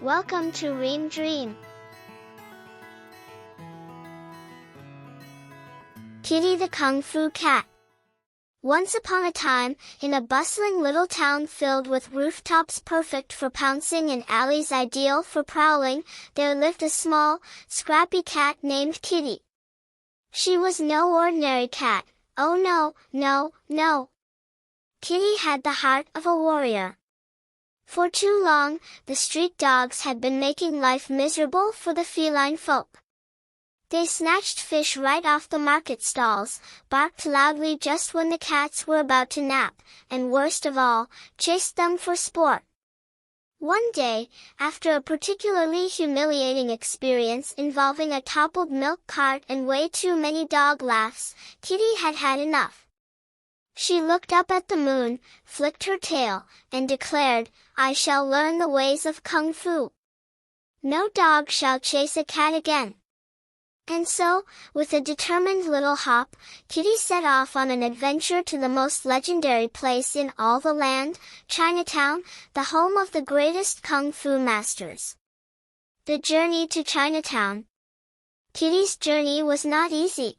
Welcome to Ream Dream. Kitty the Kung Fu Cat. Once upon a time, in a bustling little town filled with rooftops perfect for pouncing and alleys ideal for prowling, there lived a small, scrappy cat named Kitty. She was no ordinary cat. Oh no, no, no. Kitty had the heart of a warrior. For too long, the street dogs had been making life miserable for the feline folk. They snatched fish right off the market stalls, barked loudly just when the cats were about to nap, and worst of all, chased them for sport. One day, after a particularly humiliating experience involving a toppled milk cart and way too many dog laughs, Kitty had had enough. She looked up at the moon, flicked her tail, and declared, "I shall learn the ways of Kung Fu. No dog shall chase a cat again." And so, with a determined little hop, Kitty set off on an adventure to the most legendary place in all the land, Chinatown, the home of the greatest Kung Fu masters. The journey to Chinatown. Kitty's journey was not easy.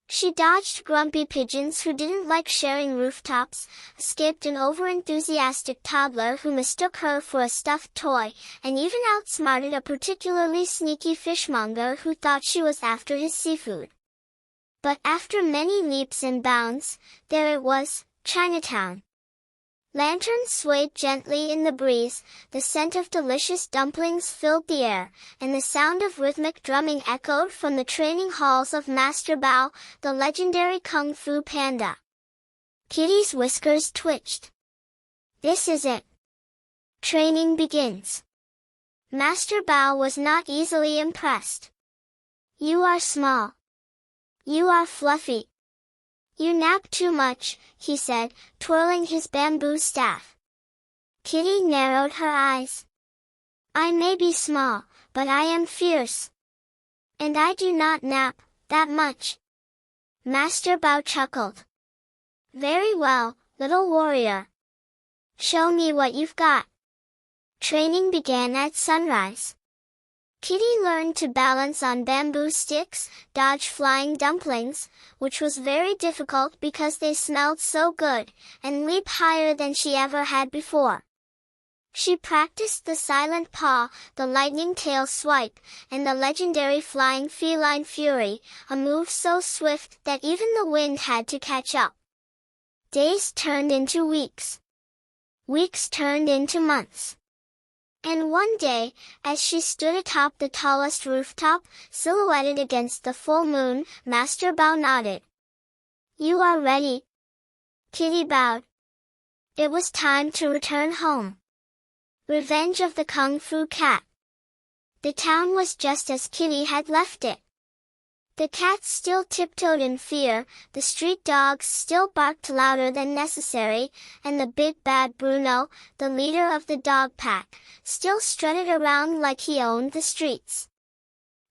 She dodged grumpy pigeons who didn't like sharing rooftops, escaped an overenthusiastic toddler who mistook her for a stuffed toy, and even outsmarted a particularly sneaky fishmonger who thought she was after his seafood. But after many leaps and bounds, there it was, Chinatown. Lanterns swayed gently in the breeze, the scent of delicious dumplings filled the air, and the sound of rhythmic drumming echoed from the training halls of Master Bao, the legendary Kung Fu panda. Kitty's whiskers twitched. This is it. Training begins. Master Bao was not easily impressed. You are small. You are fluffy. You nap too much, he said, twirling his bamboo staff. Kitty narrowed her eyes. I may be small, but I am fierce. And I do not nap that much. Master Bao chuckled. Very well, little warrior. Show me what you've got. Training began at sunrise. Kitty learned to balance on bamboo sticks, dodge flying dumplings, which was very difficult because they smelled so good, and leap higher than she ever had before. She practiced the silent paw, the lightning tail swipe, and the legendary flying feline fury, a move so swift that even the wind had to catch up. Days turned into weeks. Weeks turned into months. And one day, as she stood atop the tallest rooftop, silhouetted against the full moon, Master Bao nodded. You are ready. Kitty bowed. It was time to return home. Revenge of the Kung Fu Cat. The town was just as Kitty had left it. The cats still tiptoed in fear, the street dogs still barked louder than necessary, and the Big Bad Bruno, the leader of the dog pack, still strutted around like he owned the streets.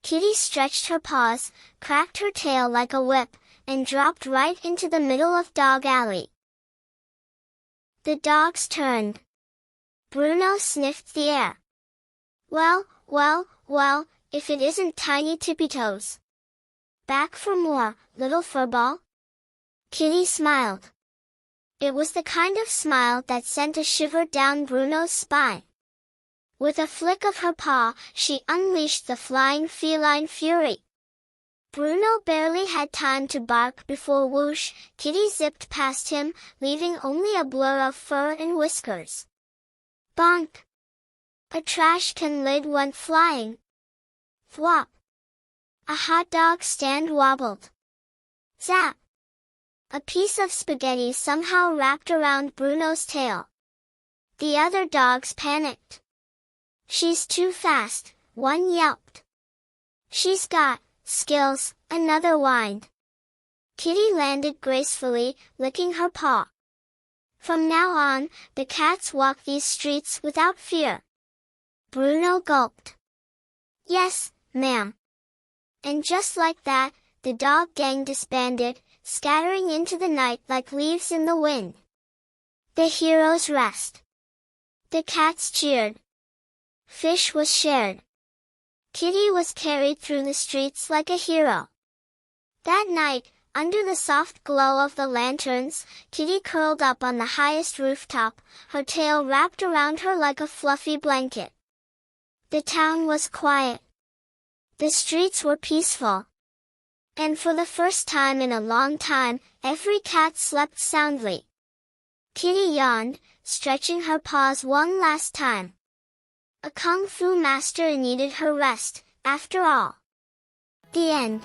Kitty stretched her paws, cracked her tail like a whip, and dropped right into the middle of Dog Alley. The dogs turned. Bruno sniffed the air. Well, well, well, if it isn't Tiny Tippy Toes. Back for more, little furball? Kitty smiled. It was the kind of smile that sent a shiver down Bruno's spine. With a flick of her paw, she unleashed the flying feline fury. Bruno barely had time to bark before whoosh, Kitty zipped past him, leaving only a blur of fur and whiskers. Bonk! A trash can lid went flying. Thwop! A hot dog stand wobbled. Zap! A piece of spaghetti somehow wrapped around Bruno's tail. The other dogs panicked. She's too fast, one yelped. She's got skills, another whined. Kitty landed gracefully, licking her paw. From now on, the cats walk these streets without fear. Bruno gulped. Yes, ma'am. And just like that, the dog gang disbanded, scattering into the night like leaves in the wind. The heroes rest. The cats cheered. Fish was shared. Kitty was carried through the streets like a hero. That night, under the soft glow of the lanterns, Kitty curled up on the highest rooftop, her tail wrapped around her like a fluffy blanket. The town was quiet. The streets were peaceful. And for the first time in a long time, every cat slept soundly. Kitty yawned, stretching her paws one last time. A kung fu master needed her rest, after all. The end.